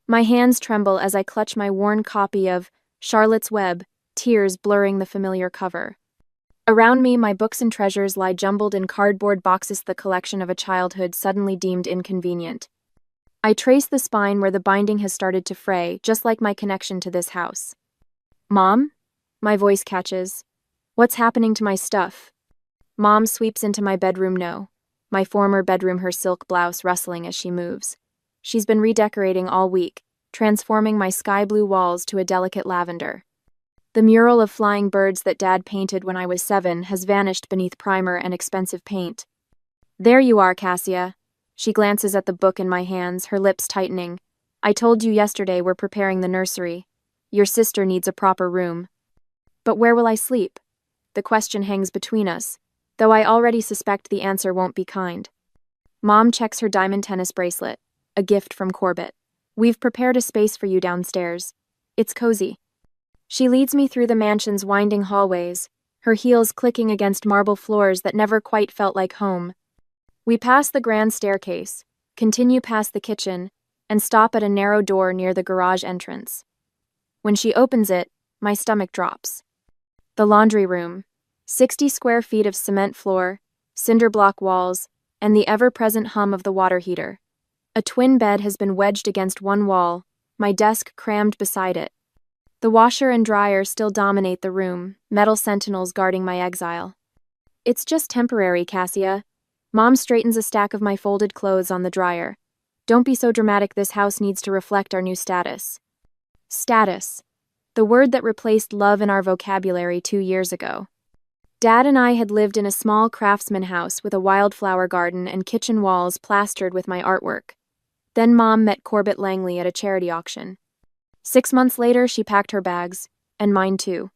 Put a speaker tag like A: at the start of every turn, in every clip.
A: My hands tremble as I clutch my worn copy of Charlotte's Web, tears blurring the familiar cover. Around me, my books and treasures lie jumbled in cardboard boxes, the collection of a childhood suddenly deemed inconvenient. I trace the spine where the binding has started to fray, just like my connection to this house. "Mom?" My voice catches. "What's happening to my stuff?" Mom sweeps into my bedroom. No. My former bedroom, her silk blouse rustling as she moves. She's been redecorating all week, transforming my sky blue walls to a delicate lavender. The mural of flying birds that Dad painted when I was 7 has vanished beneath primer and expensive paint. "There you are, Cassia." She glances at the book in my hands, her lips tightening. "I told you yesterday we're preparing the nursery. Your sister needs a proper room." But where will I sleep? The question hangs between us, though I already suspect the answer won't be kind. Mom checks her diamond tennis bracelet, a gift from Corbett. "We've prepared a space for you downstairs. It's cozy." She leads me through the mansion's winding hallways, her heels clicking against marble floors that never quite felt like home. We pass the grand staircase, continue past the kitchen, and stop at a narrow door near the garage entrance. When she opens it, my stomach drops. The laundry room, 60 square feet of cement floor, cinder block walls, and the ever-present hum of the water heater. A twin bed has been wedged against one wall, my desk crammed beside it. The washer and dryer still dominate the room, metal sentinels guarding my exile. "It's just temporary, Cassia." Mom straightens a stack of my folded clothes on the dryer. "Don't be so dramatic, this house needs to reflect our new status." Status. The word that replaced love in our vocabulary 2 years ago. Dad and I had lived in a small craftsman house with a wildflower garden and kitchen walls plastered with my artwork. Then Mom met Corbett Langley at a charity auction. 6 months later, she packed her bags, and mine too.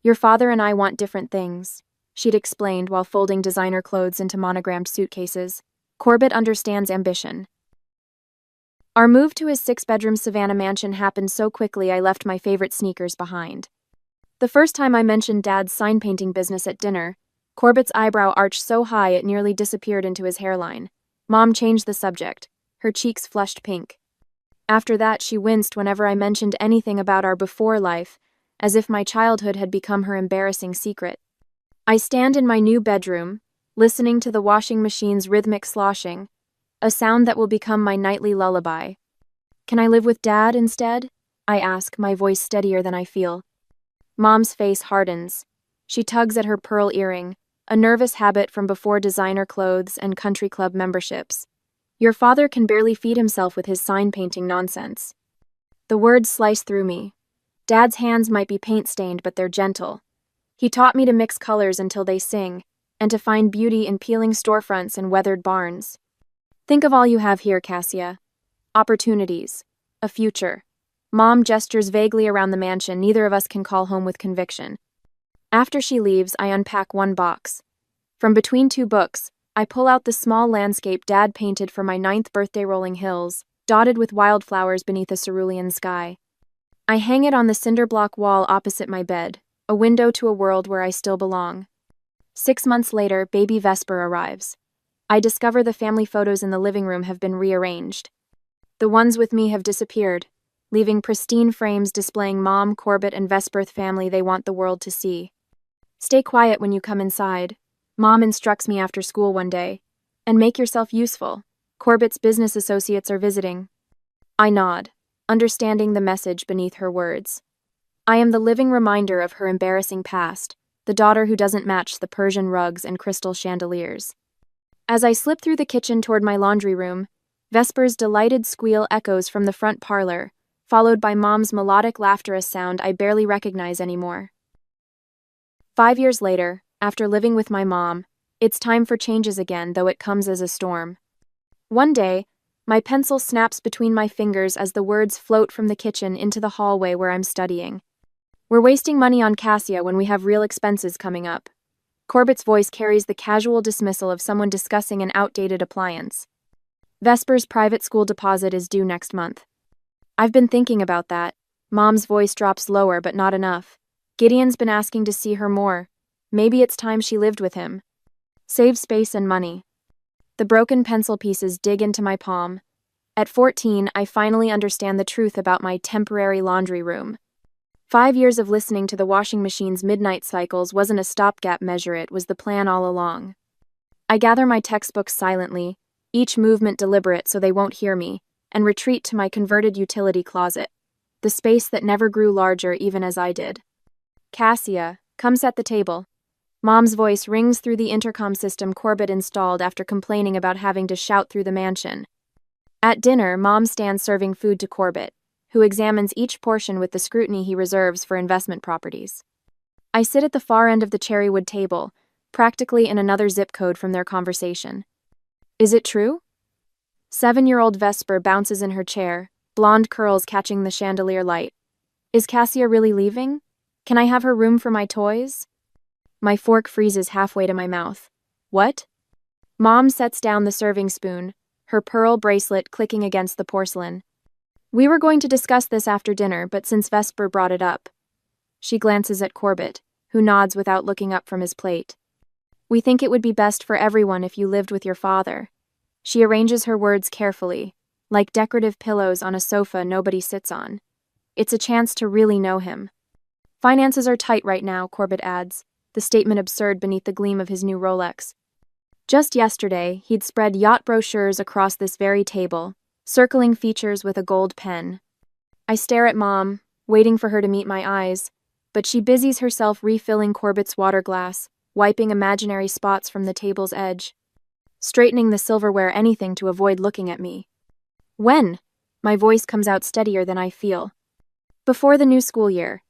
A: "Your father and I want different things," she'd explained while folding designer clothes into monogrammed suitcases. "Corbett understands ambition." Our move to his 6-bedroom Savannah mansion happened so quickly I left my favorite sneakers behind. The first time I mentioned Dad's sign painting business at dinner, Corbett's eyebrow arched so high it nearly disappeared into his hairline. Mom changed the subject, her cheeks flushed pink. After that, she winced whenever I mentioned anything about our before life, as if my childhood had become her embarrassing secret. I stand in my new bedroom, listening to the washing machine's rhythmic sloshing, a sound that will become my nightly lullaby. "Can I live with Dad instead?" I ask, my voice steadier than I feel. Mom's face hardens. She tugs at her pearl earring, a nervous habit from before designer clothes and country club memberships. "Your father can barely feed himself with his sign painting nonsense." The words slice through me. Dad's hands might be paint-stained, but they're gentle. He taught me to mix colors until they sing, and to find beauty in peeling storefronts and weathered barns. "Think of all you have here, Cassia. Opportunities. A future." Mom gestures vaguely around the mansion. Neither of us can call home with conviction. After she leaves, I unpack one box. From between 2 books, I pull out the small landscape Dad painted for my 9th birthday, rolling hills, dotted with wildflowers beneath a cerulean sky. I hang it on the cinder block wall opposite my bed, a window to a world where I still belong. 6 months later, baby Vesper arrives. I discover the family photos in the living room have been rearranged. The ones with me have disappeared, leaving pristine frames displaying Mom, Corbett, and Vesper's family they want the world to see. "Stay quiet when you come inside," Mom instructs me after school one day, "and make yourself useful. Corbett's business associates are visiting." I nod, understanding the message beneath her words. I am the living reminder of her embarrassing past, the daughter who doesn't match the Persian rugs and crystal chandeliers. As I slip through the kitchen toward my laundry room, Vesper's delighted squeal echoes from the front parlor, followed by Mom's melodic laughter, a sound I barely recognize anymore. 5 years later, after living with my mom, it's time for changes again, though it comes as a storm. One day, my pencil snaps between my fingers as the words float from the kitchen into the hallway where I'm studying. "We're wasting money on Cassia when we have real expenses coming up." Corbett's voice carries the casual dismissal of someone discussing an outdated appliance. "Vesper's private school deposit is due next month." "I've been thinking about that." Mom's voice drops lower, but not enough. "Gideon's been asking to see her more. Maybe it's time she lived with him. Save space and money." The broken pencil pieces dig into my palm. At 14, I finally understand the truth about my temporary laundry room. 5 years of listening to the washing machine's midnight cycles wasn't a stopgap measure, it was the plan all along. I gather my textbooks silently, each movement deliberate so they won't hear me, and retreat to my converted utility closet, the space that never grew larger even as I did. Cassia, come set the table. Mom's voice rings through the intercom system Corbett installed after complaining about having to shout through the mansion. At dinner, Mom stands serving food to Corbett, who examines each portion with the scrutiny he reserves for investment properties. I sit at the far end of the cherrywood table, practically in another zip code from their conversation. Is it true? 7-year-old Vesper bounces in her chair, blonde curls catching the chandelier light. Is Cassia really leaving? Can I have her room for my toys? My fork freezes halfway to my mouth. What? Mom sets down the serving spoon, her pearl bracelet clicking against the porcelain. We were going to discuss this after dinner, but since Vesper brought it up. She glances at Corbett, who nods without looking up from his plate. We think it would be best for everyone if you lived with your father. She arranges her words carefully, like decorative pillows on a sofa nobody sits on. It's a chance to really know him. Finances are tight right now, Corbett adds, the statement absurd beneath the gleam of his new Rolex. Just yesterday, he'd spread yacht brochures across this very table, circling features with a gold pen. I stare at Mom, waiting for her to meet my eyes, but she busies herself refilling Corbett's water glass, wiping imaginary spots from the table's edge, straightening the silverware anything to avoid looking at me. When? My voice comes out steadier than I feel. Before the new school year.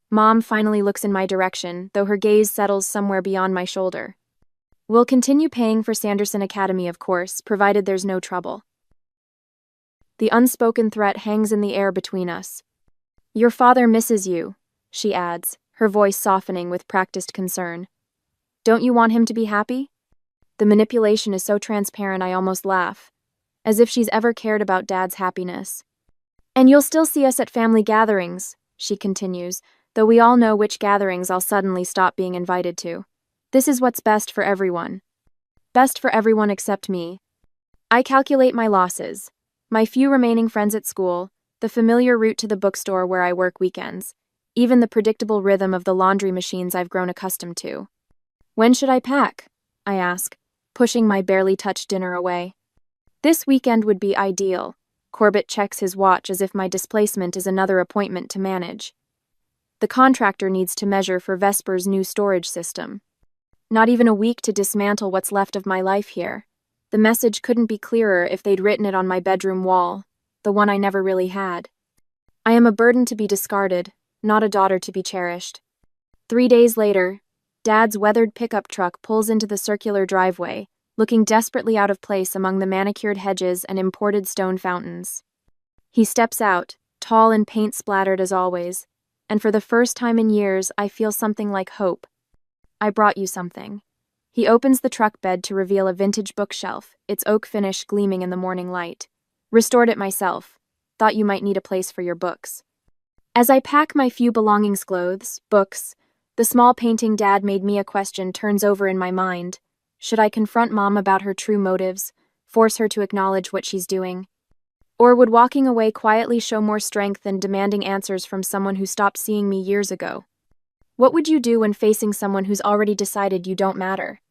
A: Mom finally looks in my direction, though her gaze settles somewhere beyond my shoulder. We'll continue paying for Sanderson Academy, of course, provided there's no trouble. The unspoken threat hangs in the air between us. Your father misses you, she adds, her voice softening with practiced concern. Don't you want him to be happy? The manipulation is so transparent I almost laugh, as if she's ever cared about Dad's happiness. And you'll still see us at family gatherings, she continues, though we all know which gatherings I'll suddenly stop being invited to. This is what's best for everyone. Best for everyone except me. I calculate my losses, my few remaining friends at school, the familiar route to the bookstore where I work weekends, even the predictable rhythm of the laundry machines I've grown accustomed to. When should I pack? I ask, pushing my barely touched dinner away. This weekend would be ideal. Corbett checks his watch as if my displacement is another appointment to manage. The contractor needs to measure for Vesper's new storage system. Not even a week to dismantle what's left of my life here. The message couldn't be clearer if they'd written it on my bedroom wall, the one I never really had. I am a burden to be discarded, not a daughter to be cherished. 3 days later, Dad's weathered pickup truck pulls into the circular driveway, looking desperately out of place among the manicured hedges and imported stone fountains. He steps out, tall and paint-splattered as always, and for the first time in years I feel something like hope. I brought you something. He opens the truck bed to reveal a vintage bookshelf, its oak finish gleaming in the morning light. Restored it myself. Thought you might need a place for your books. As I pack my few belongings, clothes, books, the small painting Dad made me a question turns over in my mind. Should I confront Mom about her true motives, force her to acknowledge what she's doing? Or would walking away quietly show more strength than demanding answers from someone who stopped seeing me years ago? What would you do when facing someone who's already decided you don't matter?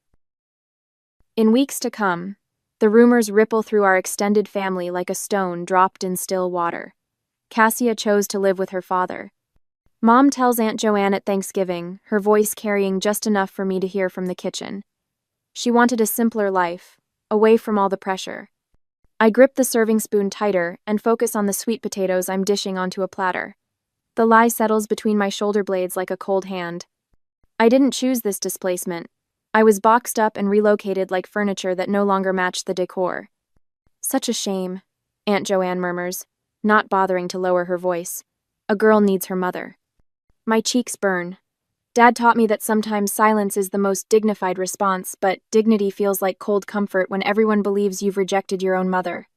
A: In weeks to come, the rumors ripple through our extended family like a stone dropped in still water. Cassia chose to live with her father. Mom tells Aunt Joanne at Thanksgiving, her voice carrying just enough for me to hear from the kitchen. She wanted a simpler life, away from all the pressure. I grip the serving spoon tighter and focus on the sweet potatoes I'm dishing onto a platter. The lie settles between my shoulder blades like a cold hand. I didn't choose this displacement. I was boxed up and relocated like furniture that no longer matched the decor. Such a shame, Aunt Joanne murmurs, not bothering to lower her voice. A girl needs her mother. My cheeks burn. Dad taught me that sometimes silence is the most dignified response, but dignity feels like cold comfort when everyone believes you've rejected your own mother.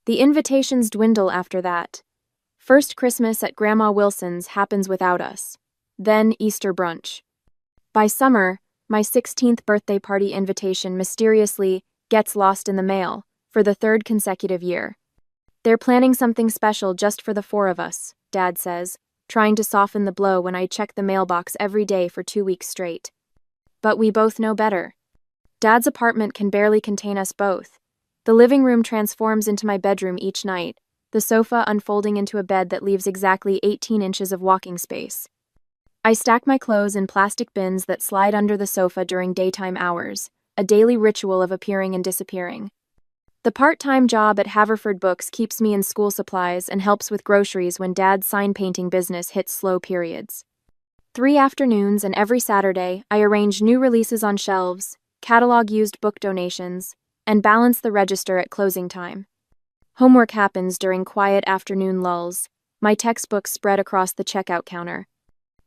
A: The invitations dwindle after that. First Christmas at Grandma Wilson's happens without us. Then Easter brunch. By summer, my 16th birthday party invitation mysteriously gets lost in the mail for the third consecutive year. They're planning something special just for the four of us, Dad says, trying to soften the blow when I check the mailbox every day for 2 weeks straight. But we both know better. Dad's apartment can barely contain us both. The living room transforms into my bedroom each night, the sofa unfolding into a bed that leaves exactly 18 inches of walking space. I stack my clothes in plastic bins that slide under the sofa during daytime hours, a daily ritual of appearing and disappearing. The part-time job at Haverford Books keeps me in school supplies and helps with groceries when Dad's sign painting business hits slow periods. 3 afternoons and every Saturday, I arrange new releases on shelves, catalog used book donations, and balance the register at closing time. Homework happens during quiet afternoon lulls, my textbooks spread across the checkout counter.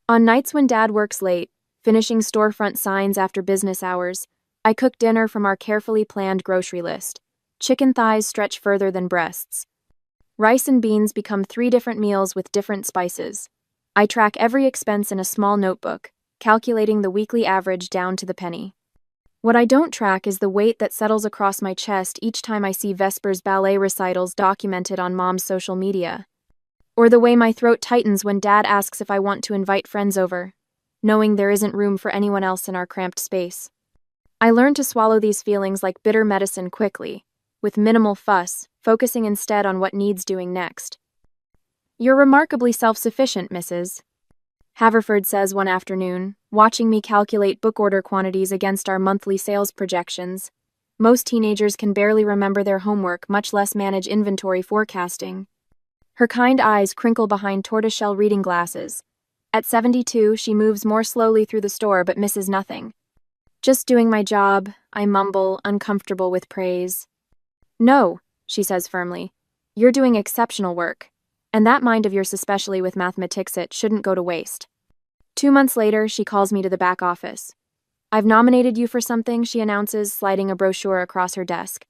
A: On nights when Dad works late, finishing storefront signs after business hours, I cook dinner from our carefully planned grocery list. Chicken thighs stretch further than breasts. Rice and beans become 3 different meals with different spices. I track every expense in a small notebook, calculating the weekly average down to the penny. What I don't track is the weight that settles across my chest each time I see Vesper's ballet recitals documented on Mom's social media. Or the way my throat tightens when Dad asks if I want to invite friends over, knowing there isn't room for anyone else in our cramped space. I learned to swallow these feelings like bitter medicine quickly, with minimal fuss, focusing instead on what needs doing next. "You're remarkably self-sufficient, Mrs. Haverford says one afternoon, watching me calculate book order quantities against our monthly sales projections. Most teenagers can barely remember their homework, much less manage inventory forecasting. Her kind eyes crinkle behind tortoiseshell reading glasses. At 72, she moves more slowly through the store but misses nothing. "Just doing my job," I mumble, uncomfortable with praise. "No," she says firmly. "You're doing exceptional work. And that mind of yours, especially with mathematics, it shouldn't go to waste." 2 months later, she calls me to the back office. "I've nominated you for something," she announces, sliding a brochure across her desk.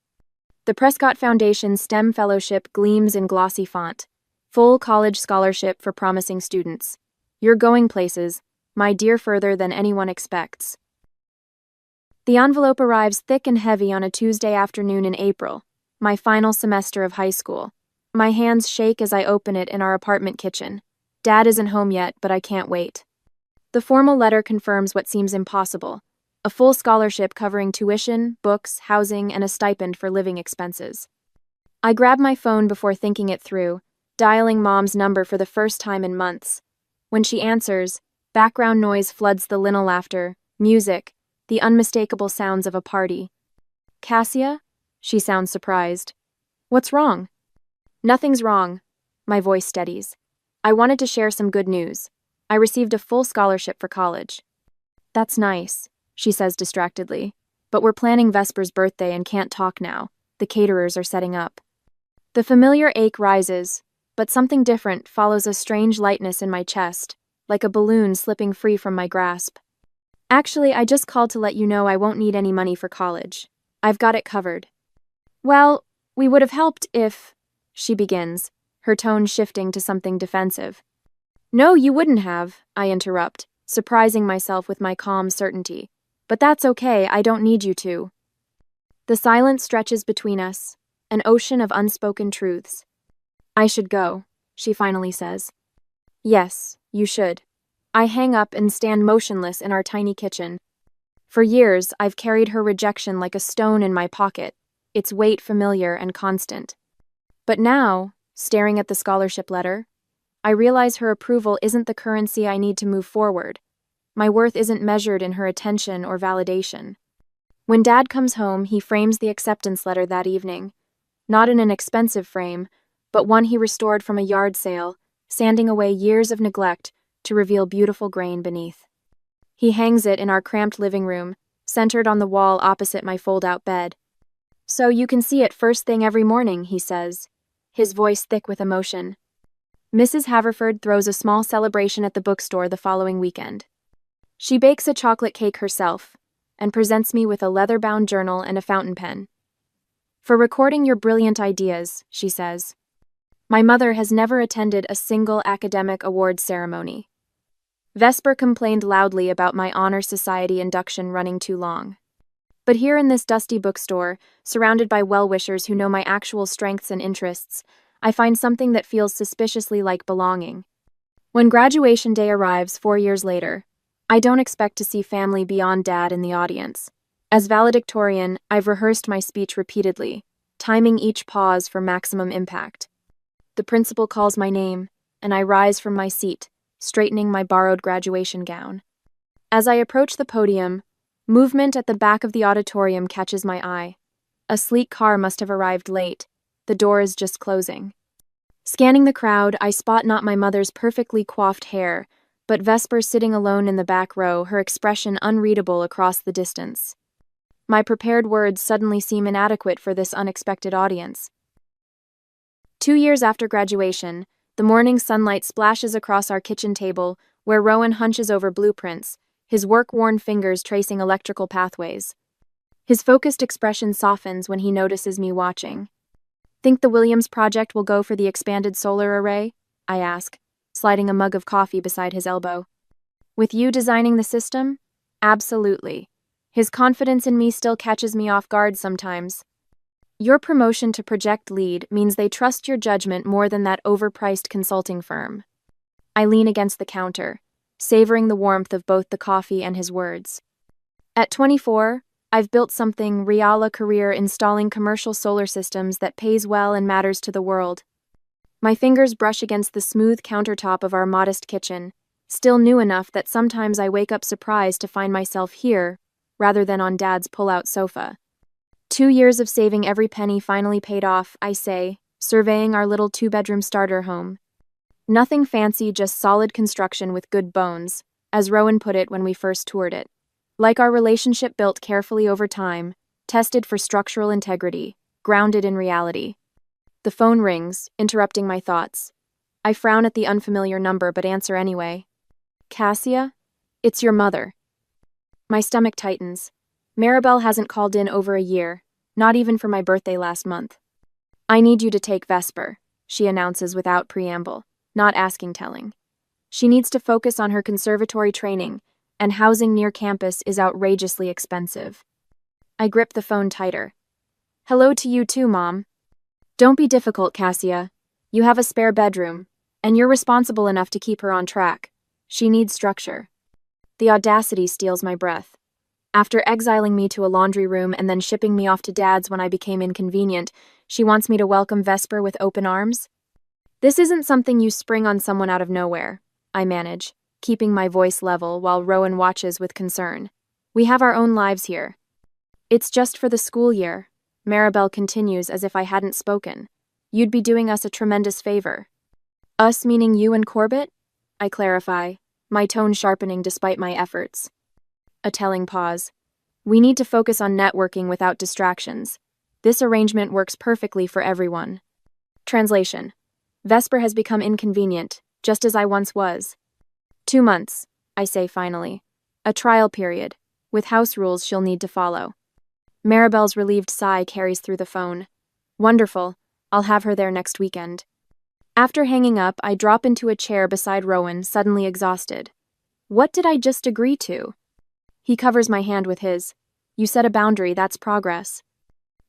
A: The Prescott Foundation STEM Fellowship gleams in glossy font. Full college scholarship for promising students. You're going places, my dear, further than anyone expects. The envelope arrives thick and heavy on a Tuesday afternoon in April, my final semester of high school. My hands shake as I open it in our apartment kitchen. Dad isn't home yet, but I can't wait. The formal letter confirms what seems impossible: a full scholarship covering tuition, books, housing, and a stipend for living expenses. I grab my phone before thinking it through, dialing Mom's number for the first time in months. When she answers, background noise floods the linol laughter, music, the unmistakable sounds of a party. "Cassia?" She sounds surprised. "What's wrong?" "Nothing's wrong." My voice steadies. "I wanted to share some good news. I received a full scholarship for college." "That's nice," she says distractedly. "But we're planning Vesper's birthday and can't talk now. The caterers are setting up." The familiar ache rises, but something different follows, a strange lightness in my chest, like a balloon slipping free from my grasp. "Actually, I just called to let you know I won't need any money for college. I've got it covered." "Well, we would have helped if," she begins, her tone shifting to something defensive. "No, you wouldn't have," I interrupt, surprising myself with my calm certainty. "But that's okay, I don't need you to." The silence stretches between us, an ocean of unspoken truths. "I should go," she finally says. "Yes, you should." I hang up and stand motionless in our tiny kitchen. For years, I've carried her rejection like a stone in my pocket, its weight familiar and constant. But now, staring at the scholarship letter, I realize her approval isn't the currency I need to move forward. My worth isn't measured in her attention or validation. When Dad comes home, he frames the acceptance letter that evening. Not in an expensive frame, but one he restored from a yard sale, sanding away years of neglect to reveal beautiful grain beneath. He hangs it in our cramped living room, centered on the wall opposite my fold-out bed. "So you can see it first thing every morning," he says, his voice thick with emotion. Mrs. Haverford throws a small celebration at the bookstore the following weekend. She bakes a chocolate cake herself and presents me with a leather-bound journal and a fountain pen. "For recording your brilliant ideas," she says. My mother has never attended a single academic awards ceremony. Vesper complained loudly about my honor society induction running too long. But here in this dusty bookstore, surrounded by well-wishers who know my actual strengths and interests, I find something that feels suspiciously like belonging. When graduation day arrives 4 years later, I don't expect to see family beyond Dad in the audience. As valedictorian, I've rehearsed my speech repeatedly, timing each pause for maximum impact. The principal calls my name, and I rise from my seat, straightening my borrowed graduation gown. As I approach the podium, movement at the back of the auditorium catches my eye. A sleek car must have arrived late. The door is just closing. Scanning the crowd, I spot not my mother's perfectly coiffed hair, but Vesper sitting alone in the back row, her expression unreadable across the distance. My prepared words suddenly seem inadequate for this unexpected audience. 2 years after graduation, the morning sunlight splashes across our kitchen table, where Rowan hunches over blueprints, his work-worn fingers tracing electrical pathways. His focused expression softens when he notices me watching. "Think the Williams project will go for the expanded solar array?" I ask, sliding a mug of coffee beside his elbow. "With you designing the system? Absolutely." His confidence in me still catches me off guard sometimes. "Your promotion to project lead means they trust your judgment more than that overpriced consulting firm." I lean against the counter, savoring the warmth of both the coffee and his words. At 24, I've built something real, a career installing commercial solar systems that pays well and matters to the world. My fingers brush against the smooth countertop of our modest kitchen, still new enough that sometimes I wake up surprised to find myself here, rather than on Dad's pull-out sofa. 2 years of saving every penny finally paid off, I say, surveying our little 2-bedroom starter home. Nothing fancy, just solid construction with good bones, as Rowan put it when we first toured it. Like our relationship built carefully over time, tested for structural integrity, grounded in reality. The phone rings, interrupting my thoughts. I frown at the unfamiliar number but answer anyway. "Cassia? It's your mother." My stomach tightens. Maribel hasn't called in over a year, not even for my birthday last month. "I need you to take Vesper," she announces without preamble, not asking telling. She needs to focus on her conservatory training, and housing near campus is outrageously expensive. I grip the phone tighter. "Hello to you too, Mom." "Don't be difficult, Cassia. You have a spare bedroom, and you're responsible enough to keep her on track. She needs structure." The audacity steals my breath. After exiling me to a laundry room and then shipping me off to Dad's when I became inconvenient, she wants me to welcome Vesper with open arms? "This isn't something you spring on someone out of nowhere," I manage, keeping my voice level while Rowan watches with concern. "We have our own lives here." "It's just for the school year," Maribel continues as if I hadn't spoken. "You'd be doing us a tremendous favor." "Us meaning you and Corbett?" I clarify, my tone sharpening despite my efforts. A telling pause. "We need to focus on networking without distractions. This arrangement works perfectly for everyone." Translation. Vesper has become inconvenient, just as I once was. 2 months, I say finally. A trial period, with house rules she'll need to follow. Maribel's relieved sigh carries through the phone. "Wonderful. I'll have her there next weekend." After hanging up, I drop into a chair beside Rowan, suddenly exhausted. What did I just agree to? He covers my hand with his. "You set a boundary, that's progress."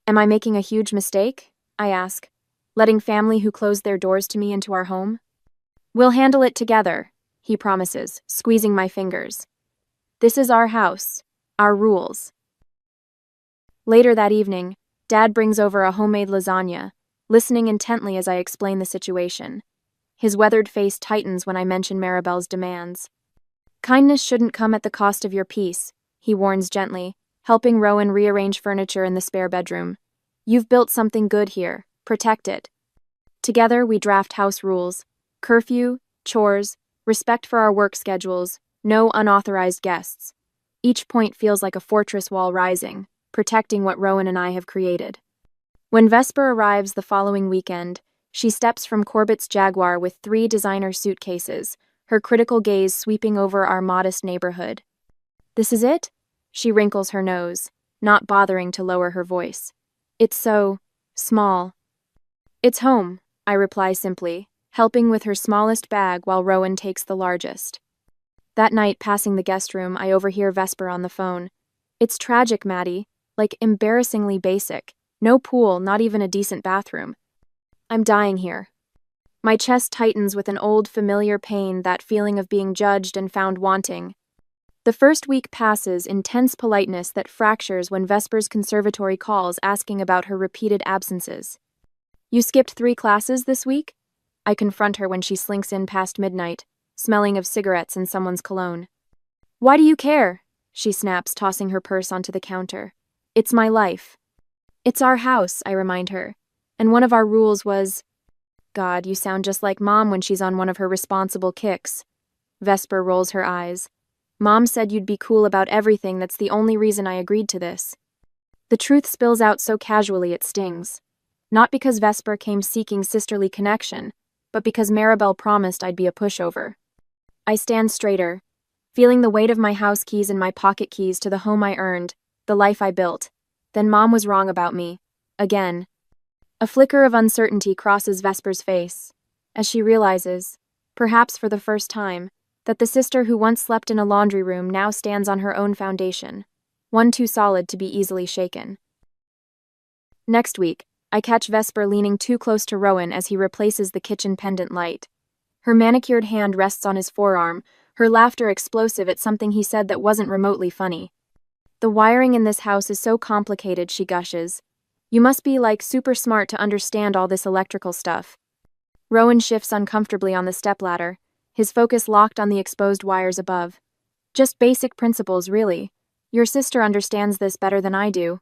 A: "Am I making a huge mistake?" I ask, letting family who closed their doors to me into our home. "We'll handle it together," he promises, squeezing my fingers. "This is our house, our rules." Later that evening, Dad brings over a homemade lasagna, listening intently as I explain the situation. His weathered face tightens when I mention Maribel's demands. "Kindness shouldn't come at the cost of your peace," he warns gently, helping Rowan rearrange furniture in the spare bedroom. "You've built something good here. Protect it." Together, we draft house rules: curfew, chores, respect for our work schedules, no unauthorized guests. Each point feels like a fortress wall rising, protecting what Rowan and I have created. When Vesper arrives the following weekend, she steps from Corbett's Jaguar with 3 designer suitcases, her critical gaze sweeping over our modest neighborhood. "This is it?" She wrinkles her nose, not bothering to lower her voice. "It's so small." "It's home," I reply simply, helping with her smallest bag while Rowan takes the largest. That night, passing the guest room, I overhear Vesper on the phone. "It's tragic, Maddie. Like, embarrassingly basic. No pool, not even a decent bathroom." I'm dying here. My chest tightens with an old familiar pain, that feeling of being judged and found wanting. The first week passes in tense politeness that fractures when Vesper's conservatory calls asking about her repeated absences. You skipped 3 classes this week? I confront her when she slinks in past midnight, smelling of cigarettes and someone's cologne. Why do you care? She snaps, tossing her purse onto the counter. It's my life. It's our house, I remind her. And one of our rules was… God, you sound just like Mom when she's on one of her responsible kicks. Vesper rolls her eyes. Mom said you'd be cool about everything. That's the only reason I agreed to this. The truth spills out so casually it stings. Not because Vesper came seeking sisterly connection, but because Maribel promised I'd be a pushover. I stand straighter, feeling the weight of my house keys and my pocket keys to the home I earned, the life I built. Then Mom was wrong about me. Again. A flicker of uncertainty crosses Vesper's face, as she realizes, perhaps for the first time, that the sister who once slept in a laundry room now stands on her own foundation, one too solid to be easily shaken. Next week, I catch Vesper leaning too close to Rowan as he replaces the kitchen pendant light. Her manicured hand rests on his forearm, her laughter explosive at something he said that wasn't remotely funny. The wiring in this house is so complicated, she gushes. You must be like super smart to understand all this electrical stuff. Rowan shifts uncomfortably on the stepladder, his focus locked on the exposed wires above. Just basic principles, really. Your sister understands this better than I do.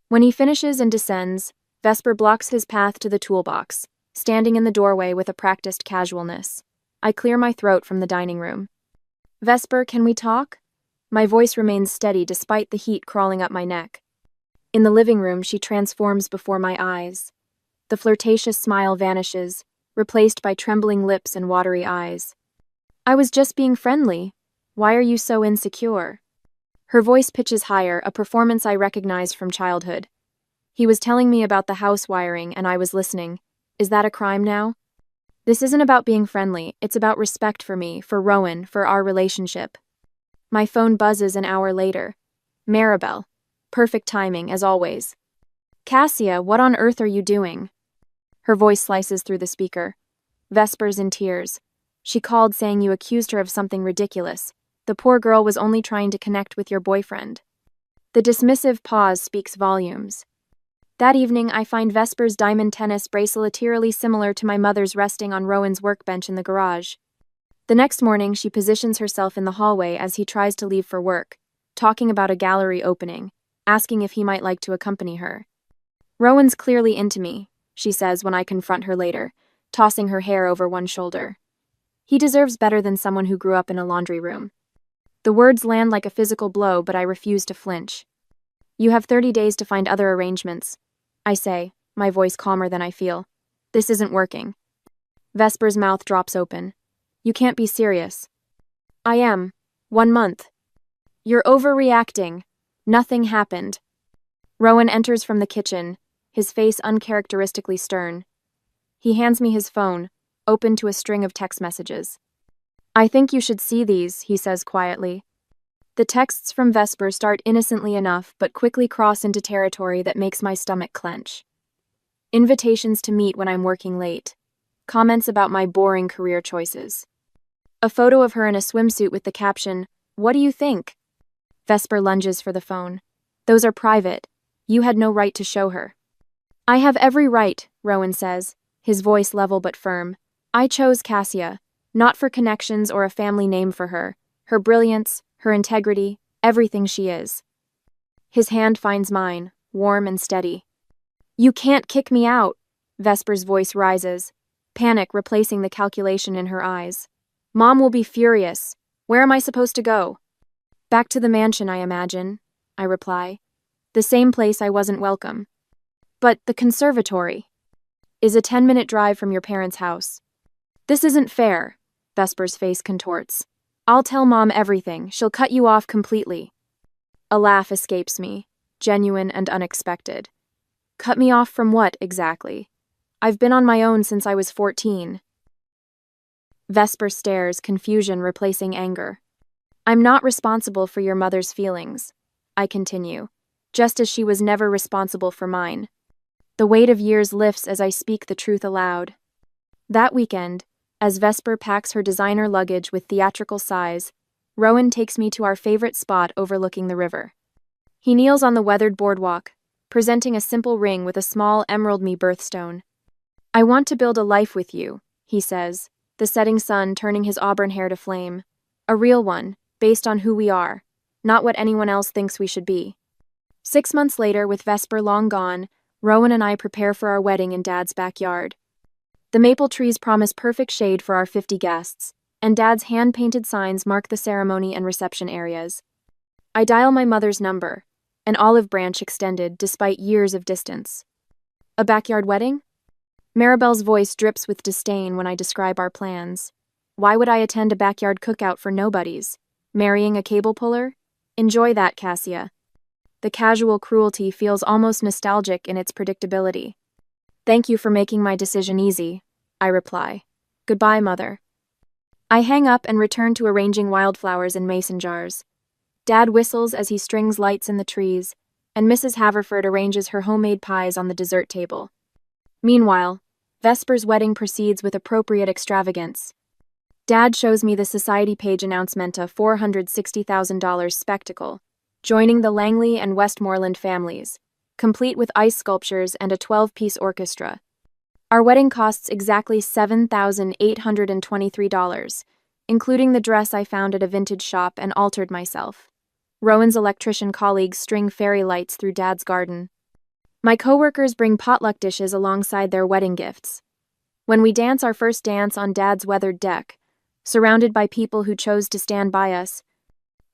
A: When he finishes and descends, Vesper blocks his path to the toolbox, standing in the doorway with a practiced casualness. I clear my throat from the dining room. Vesper, can we talk? My voice remains steady despite the heat crawling up my neck. In the living room, she transforms before my eyes. The flirtatious smile vanishes, replaced by trembling lips and watery eyes. I was just being friendly. Why are you so insecure? Her voice pitches higher, a performance I recognized from childhood. He was telling me about the house wiring, and I was listening. Is that a crime now? This isn't about being friendly, it's about respect for me, for Rowan, for our relationship. My phone buzzes an hour later. Maribel. Perfect timing, as always. Cassia, what on earth are you doing? Her voice slices through the speaker. Vesper's in tears. She called saying you accused her of something ridiculous. The poor girl was only trying to connect with your boyfriend. The dismissive pause speaks volumes. That evening, I find Vesper's diamond tennis bracelet eerily similar to my mother's resting on Rowan's workbench in the garage. The next morning, she positions herself in the hallway as he tries to leave for work, talking about a gallery opening, asking if he might like to accompany her. Rowan's clearly into me, she says when I confront her later, tossing her hair over one shoulder. He deserves better than someone who grew up in a laundry room. The words land like a physical blow, but I refuse to flinch. You have 30 days to find other arrangements, I say, my voice calmer than I feel. This isn't working. Vesper's mouth drops open. You can't be serious. I am. 1 month. You're overreacting. Nothing happened. Rowan enters from the kitchen, his face uncharacteristically stern. He hands me his phone, open to a string of text messages. I think you should see these, he says quietly. The texts from Vesper start innocently enough, but quickly cross into territory that makes my stomach clench. Invitations to meet when I'm working late. Comments about my boring career choices. A photo of her in a swimsuit with the caption, "What do you think?" Vesper lunges for the phone. Those are private. You had no right to show her. I have every right, Rowan says, his voice level but firm. I chose Cassia, not for connections or a family name for her. Her brilliance, her integrity, everything she is. His hand finds mine, warm and steady. You can't kick me out, Vesper's voice rises, panic replacing the calculation in her eyes. Mom will be furious. Where am I supposed to go? Back to the mansion, I imagine, I reply. The same place I wasn't welcome. But the conservatory is a 10-minute drive from your parents' house. This isn't fair, Vesper's face contorts. I'll tell Mom everything. She'll cut you off completely. A laugh escapes me, genuine and unexpected. Cut me off from what, exactly? I've been on my own since I was 14. Vesper stares, confusion replacing anger. I'm not responsible for your mother's feelings, I continue, just as she was never responsible for mine. The weight of years lifts as I speak the truth aloud. That weekend, as Vesper packs her designer luggage with theatrical sighs, Rowan takes me to our favorite spot overlooking the river. He kneels on the weathered boardwalk, presenting a simple ring with a small emerald-me birthstone. "I want to build a life with you," he says, the setting sun turning his auburn hair to flame. "A real one, based on who we are, not what anyone else thinks we should be." 6 months later, with Vesper long gone, Rowan and I prepare for our wedding in Dad's backyard. The maple trees promise perfect shade for our 50 guests, and Dad's hand-painted signs mark the ceremony and reception areas. I dial my mother's number, an olive branch extended despite years of distance. "A backyard wedding?" Maribel's voice drips with disdain when I describe our plans. "Why would I attend a backyard cookout for nobodies? Marrying a cable puller? Enjoy that, Cassia." The casual cruelty feels almost nostalgic in its predictability. "Thank you for making my decision easy," I reply. "Goodbye, Mother." I hang up and return to arranging wildflowers in mason jars. Dad whistles as he strings lights in the trees, and Mrs. Haverford arranges her homemade pies on the dessert table. Meanwhile, Vesper's wedding proceeds with appropriate extravagance. Dad shows me the society page announcement of $460,000 spectacle, joining the Langley and Westmoreland families, complete with ice sculptures and a 12-piece orchestra. Our wedding costs exactly $7,823, including the dress I found at a vintage shop and altered myself. Rowan's electrician colleagues string fairy lights through Dad's garden. My coworkers bring potluck dishes alongside their wedding gifts. When we dance our first dance on Dad's weathered deck, surrounded by people who chose to stand by us,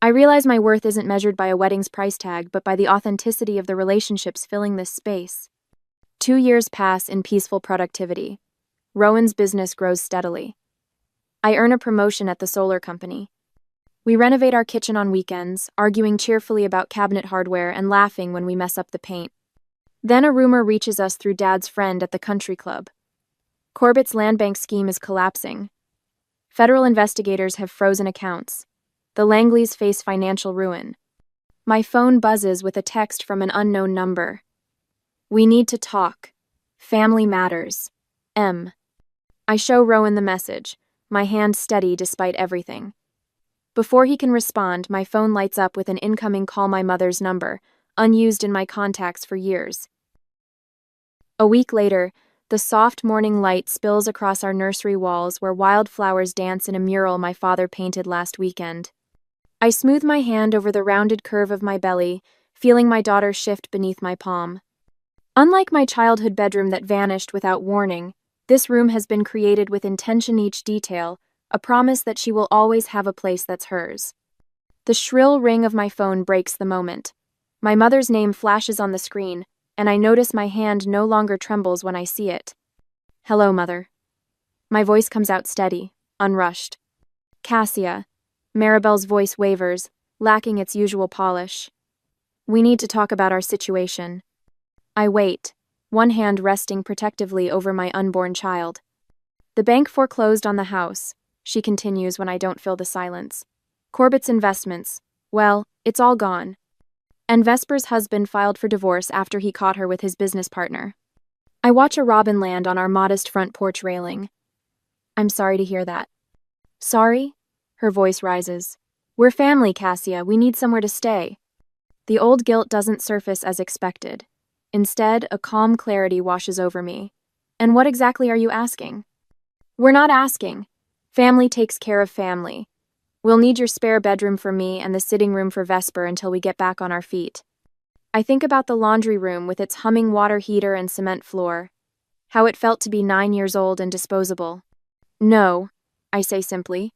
A: I realize my worth isn't measured by a wedding's price tag, but by the authenticity of the relationships filling this space. 2 years pass in peaceful productivity. Rowan's business grows steadily. I earn a promotion at the solar company. We renovate our kitchen on weekends, arguing cheerfully about cabinet hardware and laughing when we mess up the paint. Then a rumor reaches us through Dad's friend at the country club. Corbett's land bank scheme is collapsing. Federal investigators have frozen accounts. The Langleys face financial ruin. My phone buzzes with a text from an unknown number. "We need to talk. Family matters. M." I show Rowan the message, my hand steady despite everything. Before he can respond, my phone lights up with an incoming call, my mother's number, unused in my contacts for years. A week later, the soft morning light spills across our nursery walls where wildflowers dance in a mural my father painted last weekend. I smooth my hand over the rounded curve of my belly, feeling my daughter shift beneath my palm. Unlike my childhood bedroom that vanished without warning, this room has been created with intention, each detail, a promise that she will always have a place that's hers. The shrill ring of my phone breaks the moment. My mother's name flashes on the screen, and I notice my hand no longer trembles when I see it. "Hello, Mother." My voice comes out steady, unrushed. "Cassia." Maribel's voice wavers, lacking its usual polish. "We need to talk about our situation." I wait, one hand resting protectively over my unborn child. "The bank foreclosed on the house," she continues when I don't fill the silence. "Corbett's investments, well, it's all gone. And Vesper's husband filed for divorce after he caught her with his business partner." I watch a robin land on our modest front porch railing. "I'm sorry to hear that." "Sorry?" Her voice rises. "We're family, Cassia. We need somewhere to stay." The old guilt doesn't surface as expected. Instead, a calm clarity washes over me. "And what exactly are you asking?" "We're not asking. Family takes care of family. We'll need your spare bedroom for me and the sitting room for Vesper until we get back on our feet." I think about the laundry room with its humming water heater and cement floor. How it felt to be 9 years old and disposable. "No," I say simply.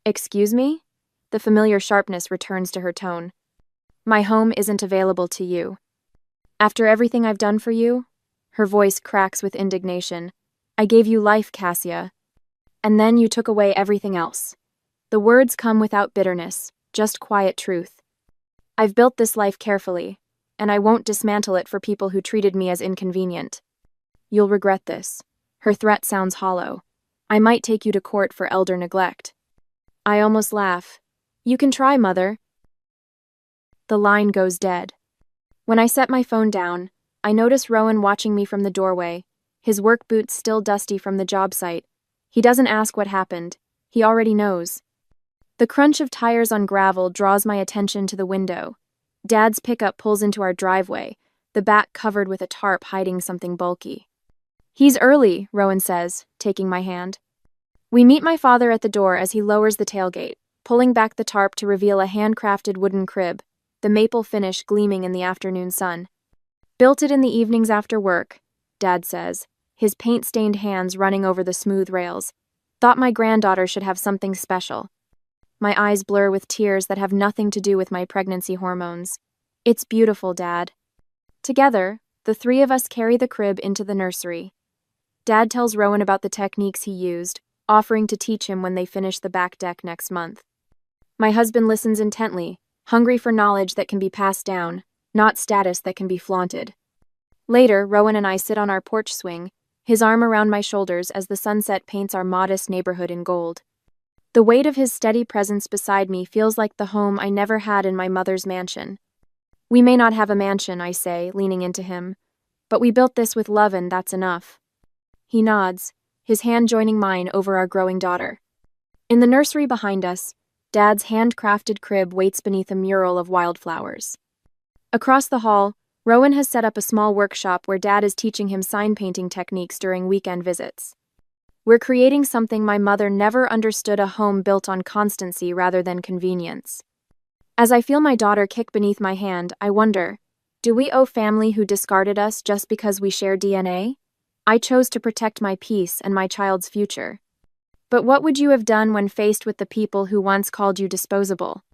A: "Excuse me?" The familiar sharpness returns to her tone. "My home isn't available to you. After everything I've done for you?" Her voice cracks with indignation. "I gave you life, Cassia. And then you took away everything else." The words come without bitterness, just quiet truth. "I've built this life carefully, and I won't dismantle it for people who treated me as inconvenient. You'll regret this." Her threat sounds hollow. "I might take you to court for elder neglect." I almost laugh. "You can try, Mother." The line goes dead. When I set my phone down, I notice Rowan watching me from the doorway, his work boots still dusty from the job site. He doesn't ask what happened. He already knows. The crunch of tires on gravel draws my attention to the window. Dad's pickup pulls into our driveway, the back covered with a tarp hiding something bulky. "He's early," Rowan says, taking my hand. We meet my father at the door as he lowers the tailgate, pulling back the tarp to reveal a handcrafted wooden crib, the maple finish gleaming in the afternoon sun. "Built it in the evenings after work," Dad says, his paint-stained hands running over the smooth rails. "Thought my granddaughter should have something special." My eyes blur with tears that have nothing to do with my pregnancy hormones. "It's beautiful, Dad." Together, the three of us carry the crib into the nursery. Dad tells Rowan about the techniques he used, offering to teach him when they finish the back deck next month. My husband listens intently, hungry for knowledge that can be passed down, not status that can be flaunted. Later, Rowan and I sit on our porch swing, his arm around my shoulders as the sunset paints our modest neighborhood in gold. The weight of his steady presence beside me feels like the home I never had in my mother's mansion. "We may not have a mansion," I say, leaning into him, "but we built this with love and that's enough." He nods, his hand joining mine over our growing daughter. In the nursery behind us, Dad's handcrafted crib waits beneath a mural of wildflowers. Across the hall, Rowan has set up a small workshop where Dad is teaching him sign painting techniques during weekend visits. We're creating something my mother never understood: a home built on constancy rather than convenience. As I feel my daughter kick beneath my hand, I wonder, do we owe family who discarded us just because we share DNA? I chose to protect my peace and my child's future. But what would you have done when faced with the people who once called you disposable?